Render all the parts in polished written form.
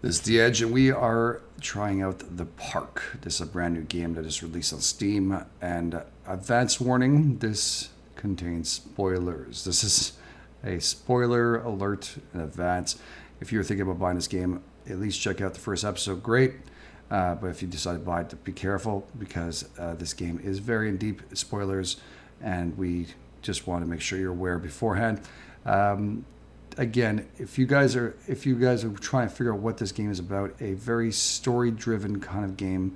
This is The Edge, and we are trying out The Park. This is a brand new game that is released on Steam. And advance warning, this contains spoilers. This is a spoiler alert in advance. If you're thinking about buying this game, at least check out the first episode. Great. But if you decide to buy it, be careful, because this game is very in deep spoilers, and we just want to make sure you're aware beforehand. Again, if you guys are trying to figure out what this game is about, a very story-driven kind of game.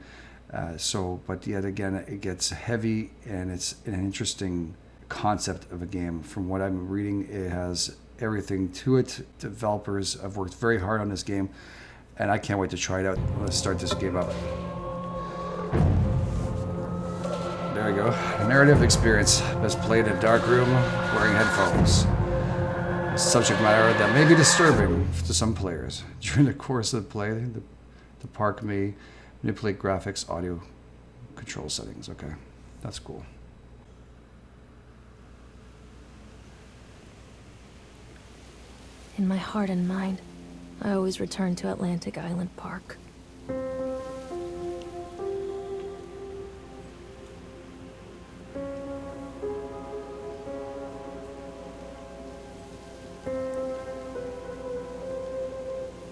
But yet again, it gets heavy, and it's an interesting concept of a game. From what I'm reading, it has everything to it. Developers have worked very hard on this game, and I can't wait to try it out. Let's start this game up. There we go. Narrative experience. Best played in a dark room, wearing headphones. Subject matter that may be disturbing to some players. During the course of the play, the park may manipulate graphics, audio, control settings. Okay, that's cool. In my heart and mind, I always return to Atlantic Island Park.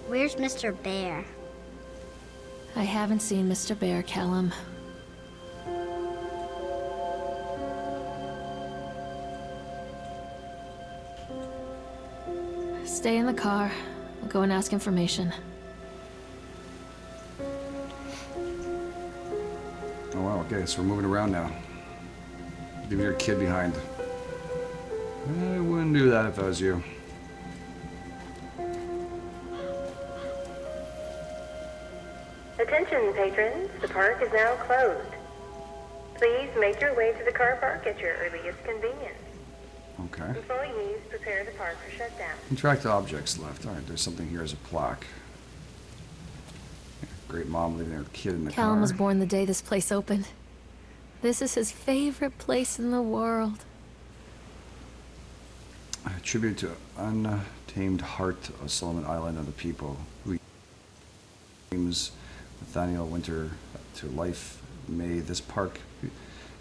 Where's Mr. Bear? I haven't seen Mr. Bear, Callum. Stay in the car. I'll go and ask information. Oh wow, okay, so we're moving around now. Leaving your kid behind. I wouldn't do that if I was you. Attention patrons, the park is now closed. Please make your way to the car park at your earliest convenience. Okay. Employees prepare the park for shutdown. Interact objects left. Alright, there's something here as a plaque. Great mom leaving her kid in the car. Callum was born the day this place opened. This is his favorite place in the world. A tribute to untamed heart of Solomon Island and the people who dreams Nathaniel Winter to life. May this park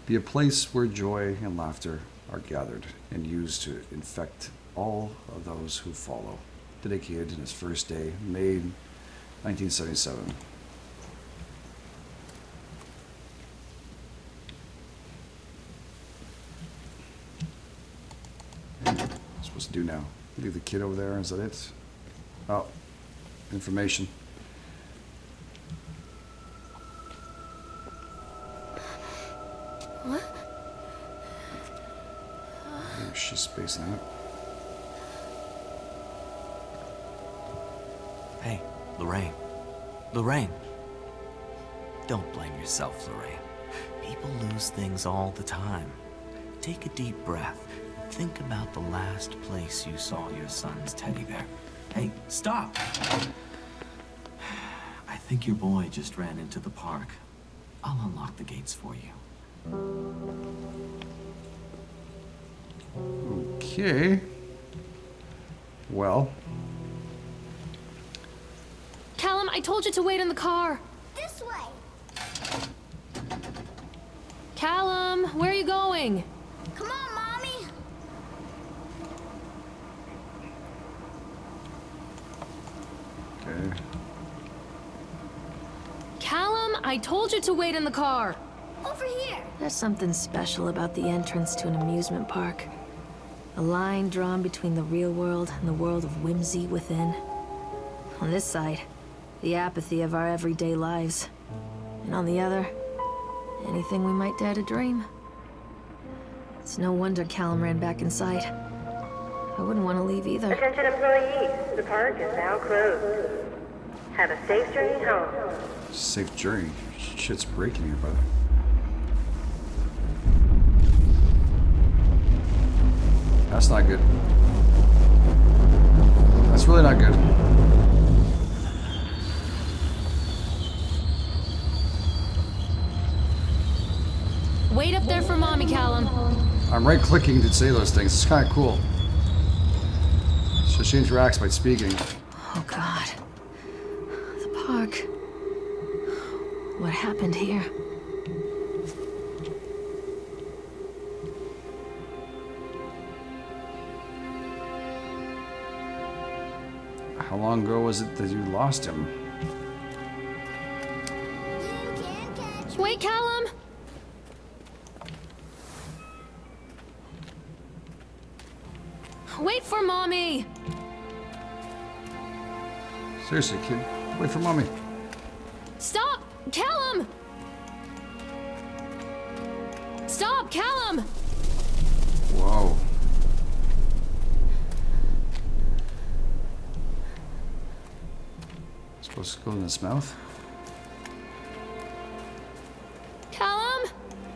be a place where joy and laughter are gathered and used to infect all of those who follow. Dedicated in his first day, May 1977. What am I supposed to do now? Leave the kid over there, is that it? Oh, information. What? Oh, she's spacing out. Hey, Lorraine. Lorraine. Don't blame yourself, Lorraine. People lose things all the time. Take a deep breath. Think about the last place you saw your son's teddy bear. Hey, stop! I think your boy just ran into the park. I'll unlock the gates for you. Okay. Well. Callum, I told you to wait in the car. This way. Callum, where are you going? Come on, Mommy. Okay. Callum, I told you to wait in the car. Over here. There's something special about the entrance to an amusement park. A line drawn between the real world and the world of whimsy within. On this side, the apathy of our everyday lives. And on the other, anything we might dare to dream. It's no wonder Callum ran back inside. I wouldn't want to leave either. Attention employees, the park is now closed. Have a safe journey home. Safe journey. Shit's breaking here, brother. That's not good. That's really not good. Wait up there for Mommy, Callum. I'm right-clicking to say those things. It's kind of cool. So she interacts by speaking. Oh, God. What happened here? How long ago was it that you lost him? You can't catch Wait, Callum! Wait for Mommy! Seriously, kid. Wait for mommy. Stop! Callum! Stop, Callum! Whoa. Supposed to go in his mouth? Callum?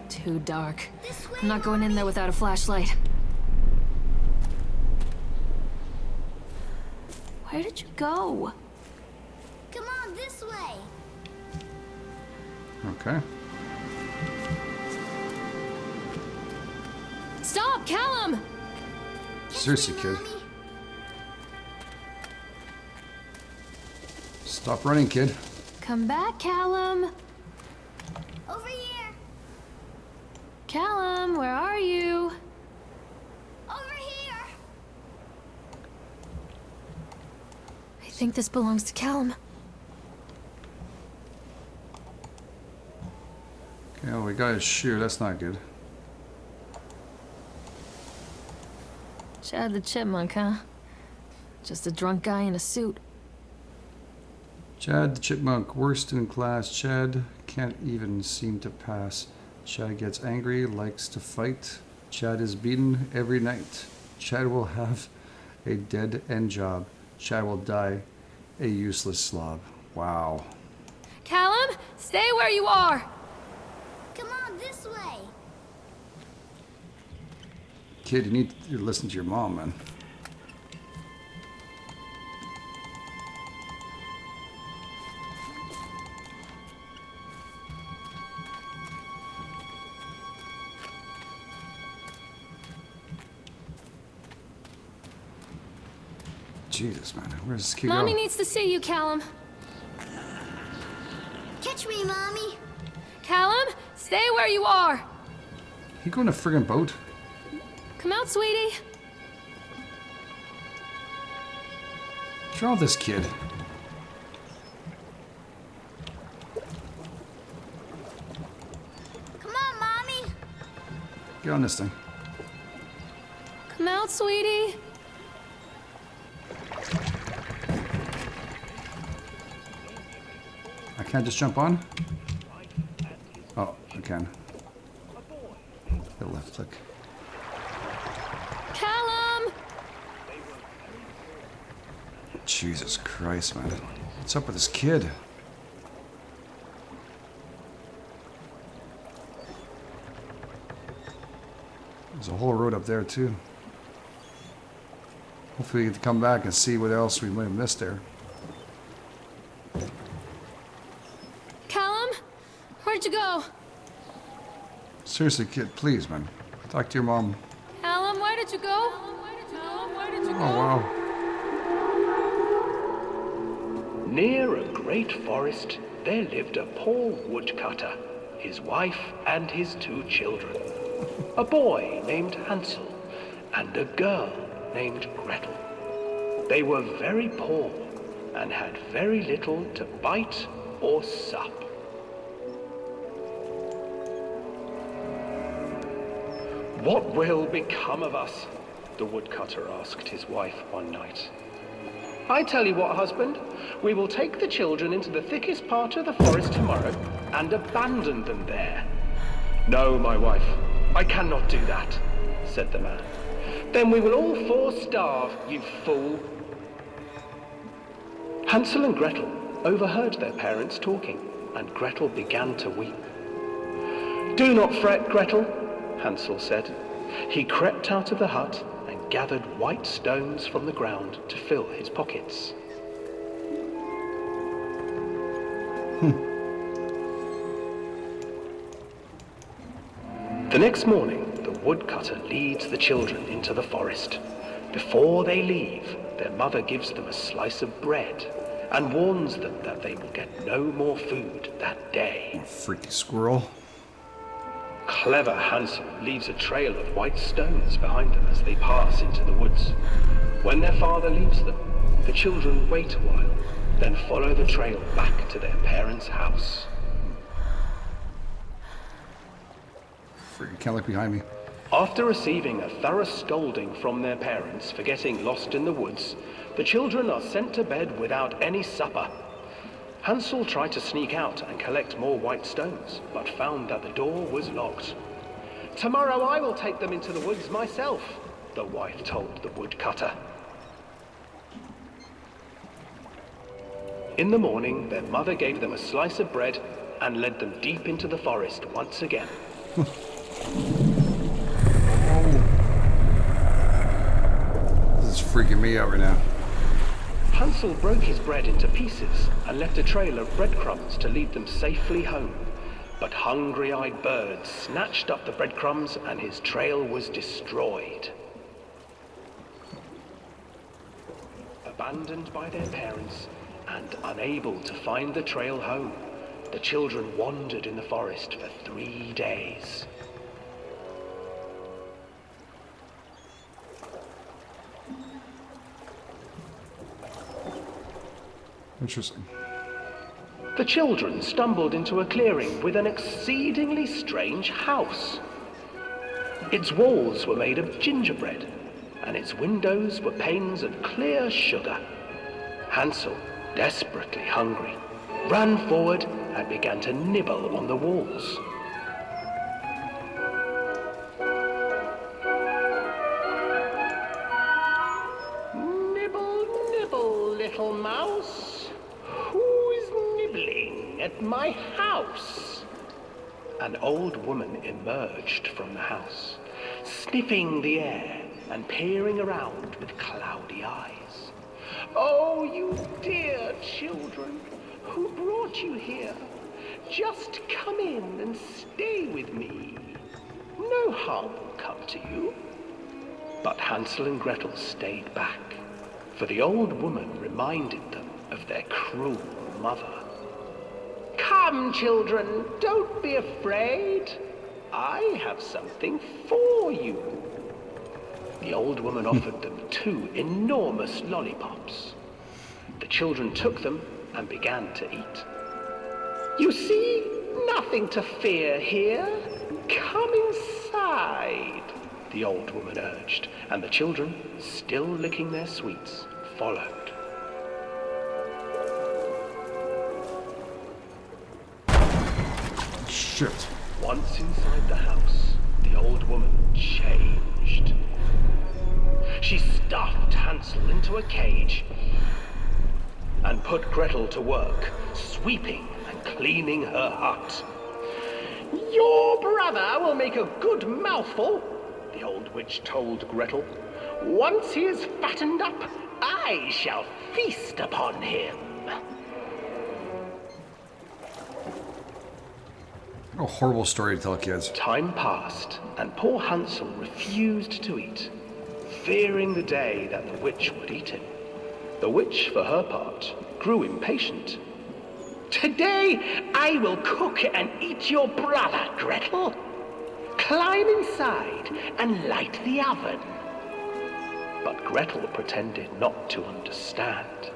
Too dark. this way. I'm not going in there without a flashlight. Where did you go? Come on, this way. Okay. Stop, Callum! Seriously, kid. Stop running, kid. Come back, Callum! Over here. Callum, where are you? Over here. I think this belongs to Callum. Okay, oh, we got his shoe. That's not good. Chad the Chipmunk, huh? Just a drunk guy in a suit. Chad the Chipmunk, worst in class. Chad can't even seem to pass. Chad gets angry, likes to fight. Chad is beaten every night. Chad will have a dead end job. Chad will die a useless slob. Wow. Callum, stay where you are! Come on, this way. Kid, you need to listen to your mom, man. Jesus, man. Where's this kid Mommy go? needs to see you, Callum. Catch me, Mommy. Callum, stay where you are! He going to friggin' boat? Come out, sweetie. What's wrong with this kid? Come on, Mommy. Get on this thing. Come out, sweetie. I can't just jump on? Oh, I can. Hit left click. Callum! Jesus Christ, man. What's up with this kid? There's a whole road up there, too. Hopefully we get to come back and see what else we might have missed there. Callum? Where'd you go? Seriously, kid, please, man. Talk to your mom. Callum, where did you go? Callum, where did you go? Oh, wow. Near a great forest, there lived a poor woodcutter, his wife and his 2 children. A boy named Hansel and a girl named Gretel. They were very poor and had very little to bite or sup. What will become of us? The woodcutter asked his wife one night. I tell you what, husband, we will take the children into the thickest part of the forest tomorrow and abandon them there. No, my wife, I cannot do that, said the man. Then we will all 4 starve, you fool. Hansel and Gretel overheard their parents talking, and Gretel began to weep. Do not fret, Gretel, Hansel said. He crept out of the hut and gathered white stones from the ground to fill his pockets. The next morning, the woodcutter leads the children into the forest. Before they leave, their mother gives them a slice of bread and warns them that they will get no more food that day. Freaky squirrel. Clever Hansel leaves a trail of white stones behind them as they pass into the woods. When their father leaves them, the children wait a while, then follow the trail back to their parents' house. Freaky, can't look behind me. After receiving a thorough scolding from their parents for getting lost in the woods, the children are sent to bed without any supper. Hansel tried to sneak out and collect more white stones, but found that the door was locked. "Tomorrow I will take them into the woods myself," the wife told the woodcutter. In the morning, their mother gave them a slice of bread and led them deep into the forest once again. This is freaking me out right now. Hansel broke his bread into pieces and left a trail of breadcrumbs to lead them safely home. But hungry-eyed birds snatched up the breadcrumbs and his trail was destroyed. Abandoned by their parents and unable to find the trail home, the children wandered in the forest for 3 days. Interesting. The children stumbled into a clearing with an exceedingly strange house. Its walls were made of gingerbread, and its windows were panes of clear sugar. Hansel, desperately hungry, ran forward and began to nibble on the walls. "Nibble, nibble, little mouse. Who is nibbling at my house?" An old woman emerged from the house, sniffing the air and peering around with cloudy eyes. "Oh, you dear children, who brought you here? Just come in and stay with me. No harm will come to you." But Hansel and Gretel stayed back, for the old woman reminded them of their cruel mother. "Come, children, don't be afraid. I have something for you." The old woman offered them 2 enormous lollipops. The children took them and began to eat. "You see, nothing to fear here. Come inside," the old woman urged, and the children, still licking their sweets, followed. Shit. Once inside the house, the old woman changed. She stuffed Hansel into a cage and put Gretel to work, sweeping and cleaning her hut. "Your brother will make a good mouthful," the old witch told Gretel. "Once he is fattened up, I shall feast upon him." What a horrible story to tell kids. Time passed, and poor Hansel refused to eat, fearing the day that the witch would eat him. The witch, for her part, grew impatient. "Today I will cook and eat your brother, Gretel. Climb inside and light the oven." But Gretel pretended not to understand.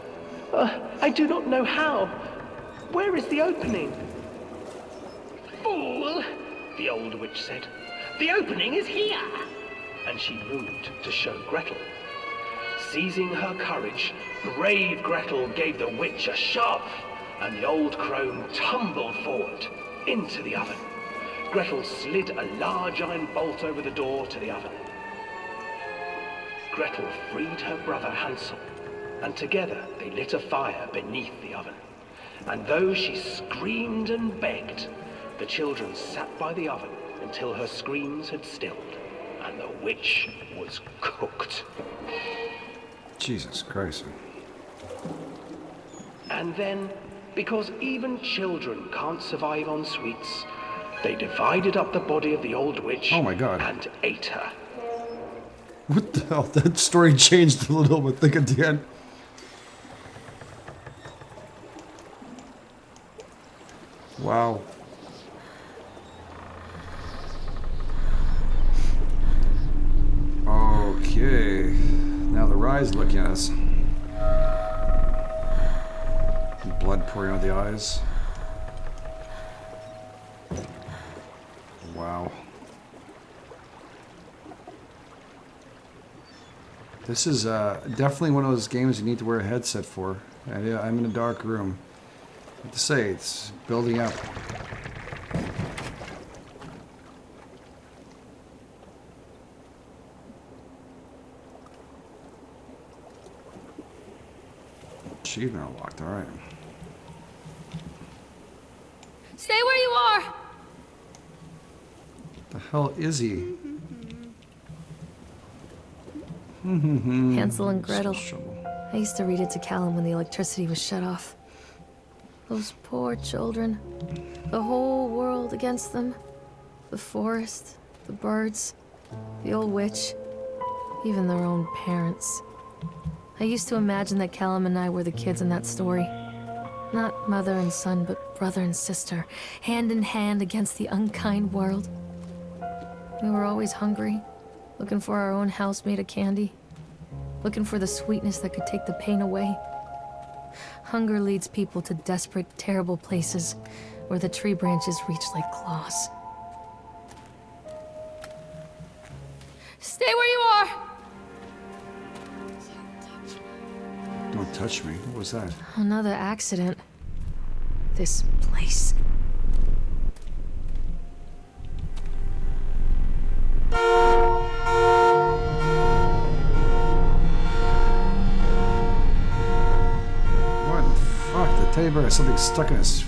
I do not know how. Where is the opening?" "Fool," the old witch said. "The opening is here." And she moved to show Gretel. Seizing her courage, brave Gretel gave the witch a shove, and the old crone tumbled forward into the oven. Gretel slid a large iron bolt over the door to the oven. Gretel freed her brother Hansel, and together they lit a fire beneath the oven. And though she screamed and begged, the children sat by the oven until her screams had stilled, and the witch was cooked. Jesus Christ. And then, because even children can't survive on sweets, they divided up the body of the old witch Oh my God. and ate her. What the hell? That story changed a little bit, think at the end. Wow. Okay. Now the ride's looking at us. Blood pouring out of the eyes. Wow. This is definitely one of those games you need to wear a headset for. Yeah, I'm in a dark room. I have to say, it's building up. Achievement unlocked, alright. Stay where you are! The hell is he? Hansel and Gretel. So trouble. I used to read it to Callum when the electricity was shut off. Those poor children. The whole world against them. The forest, the birds, the old witch, even their own parents. I used to imagine that Callum and I were the kids in that story. Not mother and son, but brother and sister, hand in hand against the unkind world. We were always hungry, looking for our own house made of candy, looking for the sweetness that could take the pain away. Hunger leads people to desperate, terrible places where the tree branches reach like claws. Stay where you are! Don't touch me. What was that? Another accident. This place. What the fuck? The teddy bear has something stuck in his...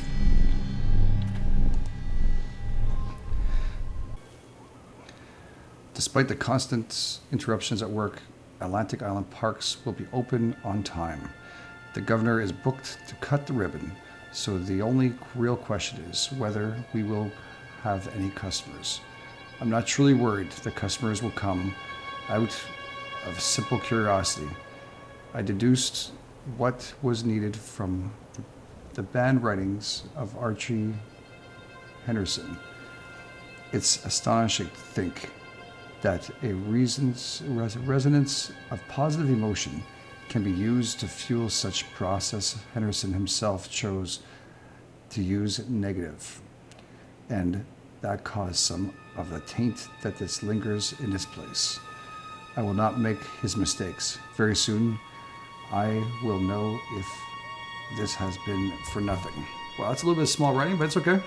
Despite the constant interruptions at work, Atlantic Island Parks will be open on time. The governor is booked to cut the ribbon, so the only real question is whether we will have any customers. I'm not truly worried the customers will come out of simple curiosity. I deduced what was needed from the band writings of Archie Henderson. It's astonishing to think that a resonance of positive emotion can be used to fuel such process. Henderson himself chose to use negative, and that caused some of the taint that this lingers in this place. I will not make his mistakes. Very soon, I will know if this has been for nothing. Well, that's a little bit of small writing, but it's okay.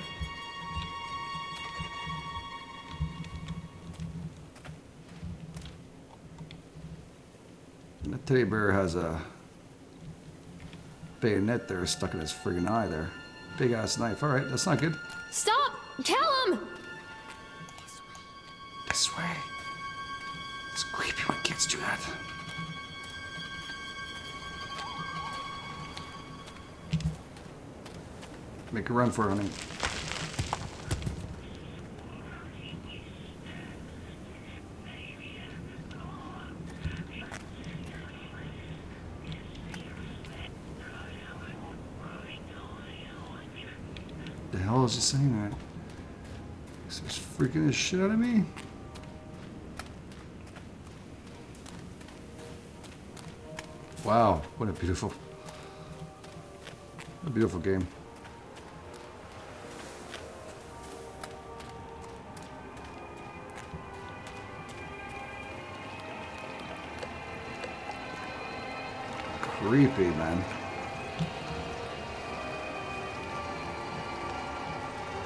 And the teddy bear has a bayonet there stuck in his friggin' eye there. Big ass knife. Alright, that's not good. Stop! Callum! This way. It's creepy when kids do that. Make a run for it, honey. The hell is he saying that? Is this freaking the shit out of me? Wow, what a beautiful game. Creepy, man.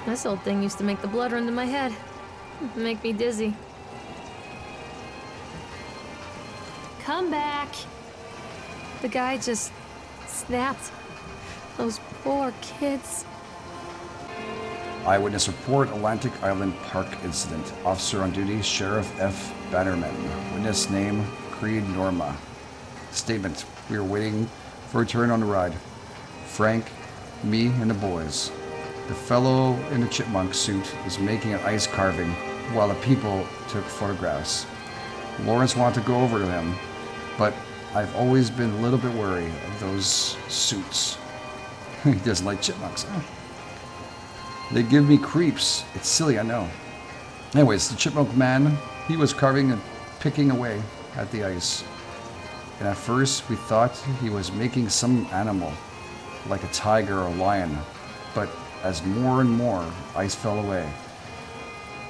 This old thing used to make the blood run to my head. Make me dizzy. Come back. The guy just snapped. Those poor kids. Eyewitness report, Atlantic Island Park incident. Officer on duty, Sheriff F. Bannerman. Witness name, Creed Norma. Statement, we are waiting for a turn on the ride. Frank, me, and the boys. The fellow in the chipmunk suit is making an ice carving while the people took photographs. Lawrence wanted to go over to him, but I've always been a little bit wary of those suits. He doesn't like chipmunks, huh? They give me creeps. It's silly, I know. Anyways, the chipmunk man, he was carving and picking away at the ice. And at first, we thought he was making some animal, like a tiger or a lion. But as more and more ice fell away,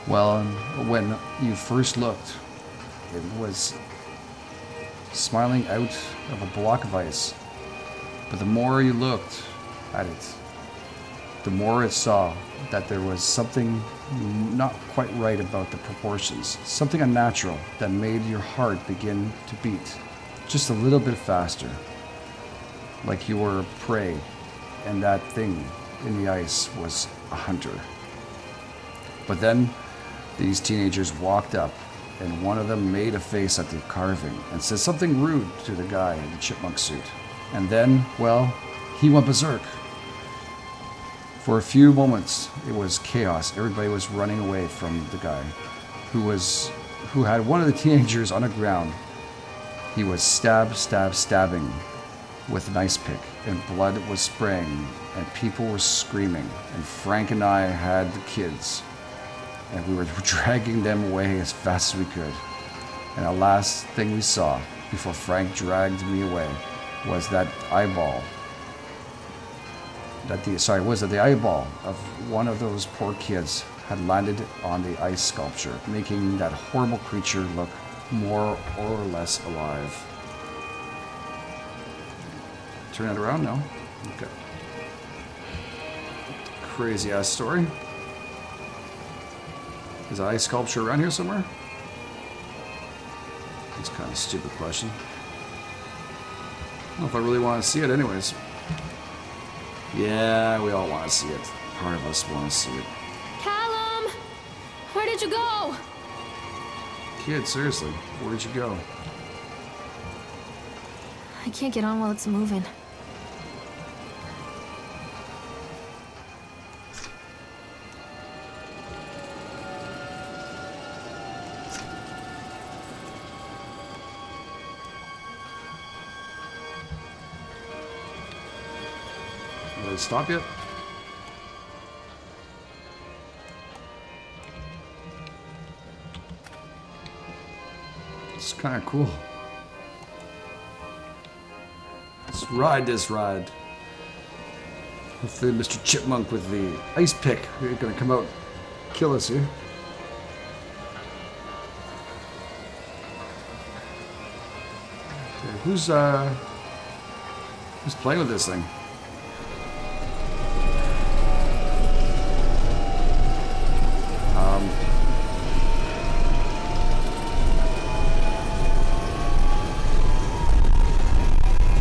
well, when you first looked, it was smiling out of a block of ice. But the more you looked at it, the more it saw that there was something not quite right about the proportions. Something unnatural that made your heart begin to beat just a little bit faster. Like you were prey, and that thing in the ice was a hunter. But then these teenagers walked up, and one of them made a face at the carving and said something rude to the guy in the chipmunk suit. And then, well, he went berserk. For a few moments, it was chaos. Everybody was running away from the guy who had one of the teenagers on the ground. He was stabbing with an ice pick, and blood was spraying, and people were screaming. And Frank and I had the kids, and we were dragging them away as fast as we could. And the last thing we saw before Frank dragged me away was that eyeball. The eyeball of one of those poor kids had landed on the ice sculpture, making that horrible creature look more or less alive. Turn it around now. Okay. Crazy ass story. Is an ice sculpture around here somewhere? That's kind of a stupid question. I don't know if I really want to see it anyways. Yeah, we all want to see it. Part of us want to see it. Callum! Where did you go? Kid, seriously, where'd you go? I can't get on while it's moving. Did it stop yet? It's kind of cool. Let's ride this ride. Hopefully Mr. Chipmunk with the ice pick is gonna come out and kill us here. Okay, who's playing with this thing?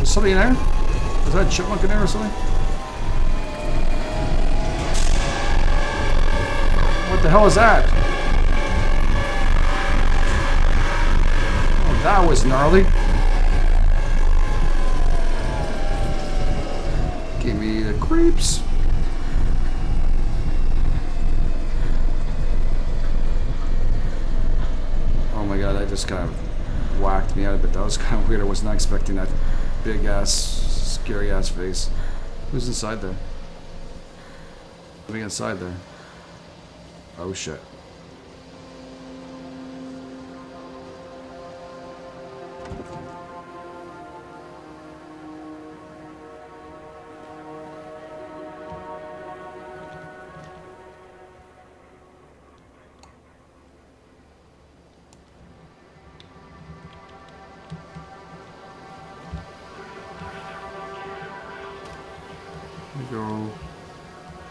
Is somebody in there? Is that a chipmunk in there or something? What the hell is that? Oh, that was gnarly. Give me the creeps. Oh my god, that just kind of whacked me out a bit. That was kind of weird. I was not expecting that big ass, scary ass face. Who's inside there? Who's inside there? Oh shit.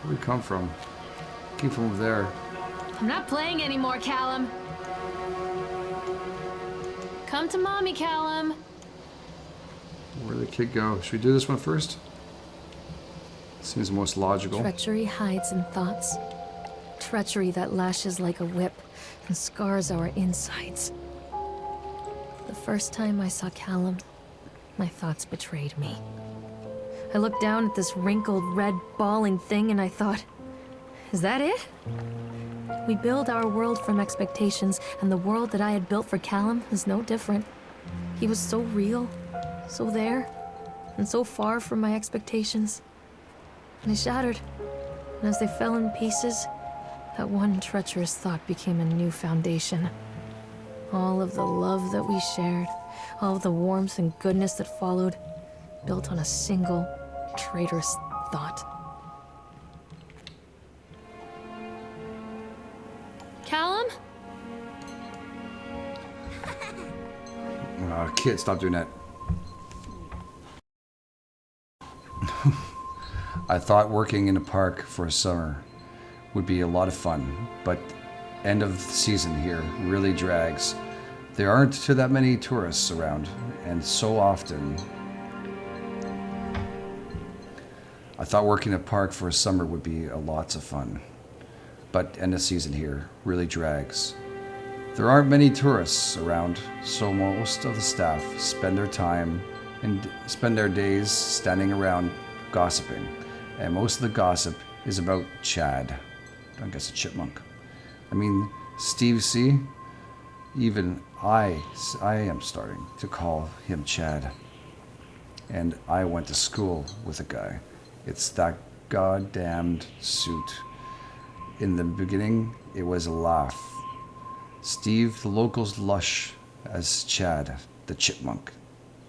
Where'd we come from? Came from over there. I'm not playing anymore, Callum. Come to mommy, Callum. Where'd the kid go? Should we do this one first? Seems the most logical. Treachery hides in thoughts. Treachery that lashes like a whip and scars our insides. The first time I saw Callum, my thoughts betrayed me. I looked down at this wrinkled, red, bawling thing and I thought, is that it? We build our world from expectations, and the world that I had built for Callum is no different. He was so real, so there, and so far from my expectations. And I shattered. And as they fell in pieces, that one treacherous thought became a new foundation. All of the love that we shared, all of the warmth and goodness that followed, built on a single, traitorous thought. Callum? Kid, stop doing that. I thought working in a park for a summer would be a lot of fun, but end of season here really drags. There aren't too that many tourists around, and so often I thought working in a park for a summer would be lots of fun, but end of season here really drags. There aren't many tourists around, so most of the staff spend their time and spend their days standing around gossiping, and most of the gossip is about Chad. I guess a chipmunk. I mean, Steve C. Even I am starting to call him Chad. And I went to school with a guy. It's that goddamned suit. In the beginning, it was a laugh. Steve, the locals lush as Chad, the chipmunk,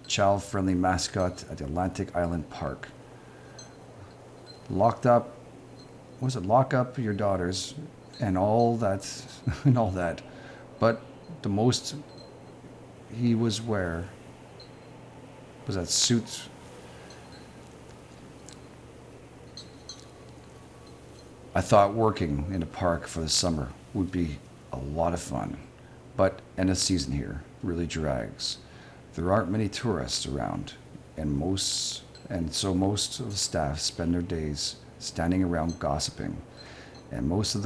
child-friendly mascot at the Atlantic Island Park. Lock up your daughters and all that and all that. But the most he was wear was that suit. I thought working in a park for the summer would be a lot of fun, but end of season here really drags. There aren't many tourists around, and so most of the staff spend their days standing around gossiping, and most of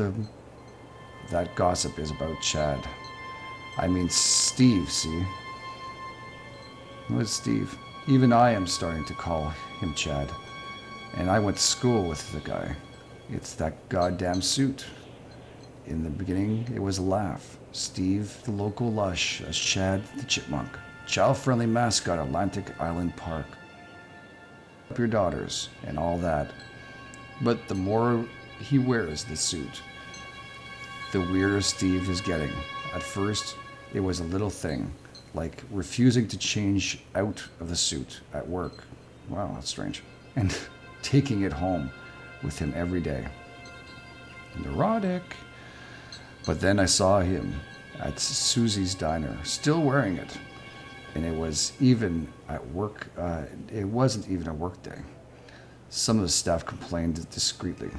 that gossip is about Chad. I mean Steve, see? What's Steve? Even I am starting to call him Chad, and I went to school with the guy. It's that goddamn suit. In the beginning, it was a laugh. Steve, the local lush, as Chad, the chipmunk, child-friendly mascot at Atlantic Island Park. Up your daughters and all that. But the more he wears the suit, the weirder Steve is getting. At first, it was a little thing, like refusing to change out of the suit at work. Wow, that's strange. And taking it home with him every day. Neurotic. But then I saw him at Susie's diner, still wearing it. And it was even at work, it wasn't even a work day. Some of the staff complained discreetly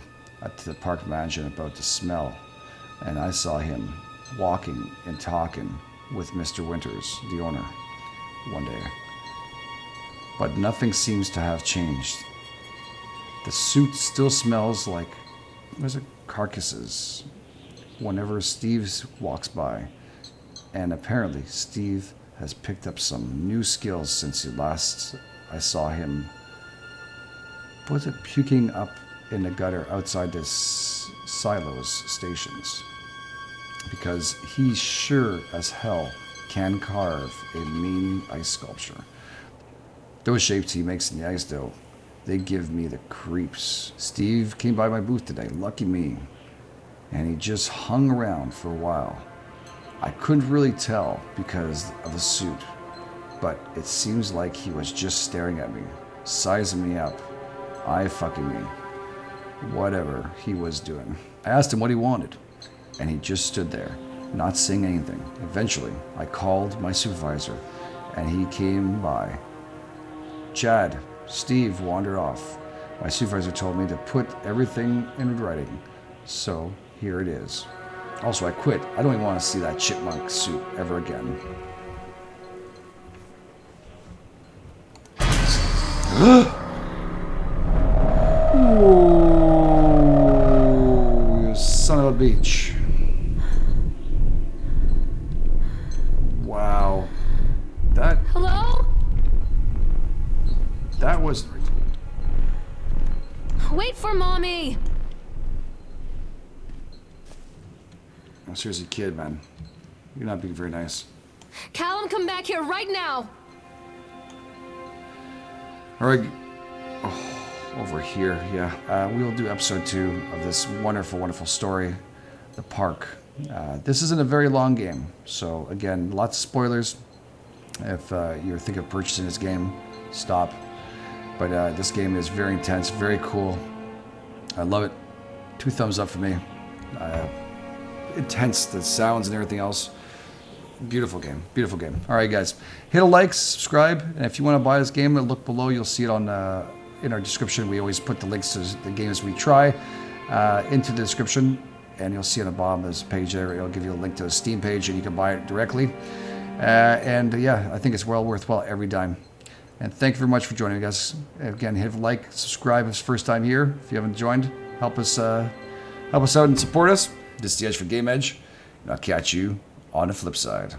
to the park manager about the smell. And I saw him walking and talking with Mr. Winters, the owner, one day. But nothing seems to have changed. The suit still smells like carcasses whenever Steve walks by. And apparently Steve has picked up some new skills since last I saw him. Was it puking up in the gutter outside the silos stations? Because he sure as hell can carve a mean ice sculpture. Those shapes he makes in the ice, though, they give me the creeps. Steve came by my booth today, lucky me, and he just hung around for a while. I couldn't really tell because of the suit, but it seems like he was just staring at me, sizing me up, eye-fucking me, whatever he was doing. I asked him what he wanted, and he just stood there, not saying anything. Eventually, I called my supervisor, and he came by. Chad, Steve wandered off. My supervisor told me to put everything in writing, so here it is. Also, I quit. I don't even want to see that chipmunk suit ever again. Whoa, you son of a bitch. Wow. Hello? That was... Wait for Mommy! Oh, seriously, kid, man. You're not being very nice. Callum, come back here right now! Alright. Oh, over here. Yeah, we will do episode 2 of this wonderful, wonderful story, The Park. This isn't a very long game, so again, lots of spoilers. If you're thinking of purchasing this game, stop. But this game is very intense, very cool. I love it. 2 thumbs up for me. Intense, the sounds and everything else. Beautiful game, beautiful game. All right, guys, hit a like, subscribe, and if you want to buy this game, look below. You'll see it on in our description. We always put the links to the games we try into the description, and you'll see on the bottom of this page there. It'll give you a link to the Steam page, and you can buy it directly. And yeah, I think it's well worthwhile every dime. And thank you very much for joining us. Again, hit like, subscribe if it's first time here. If you haven't joined, help us out and support us. This is the Edge for Game Edge, and I'll catch you on the flip side.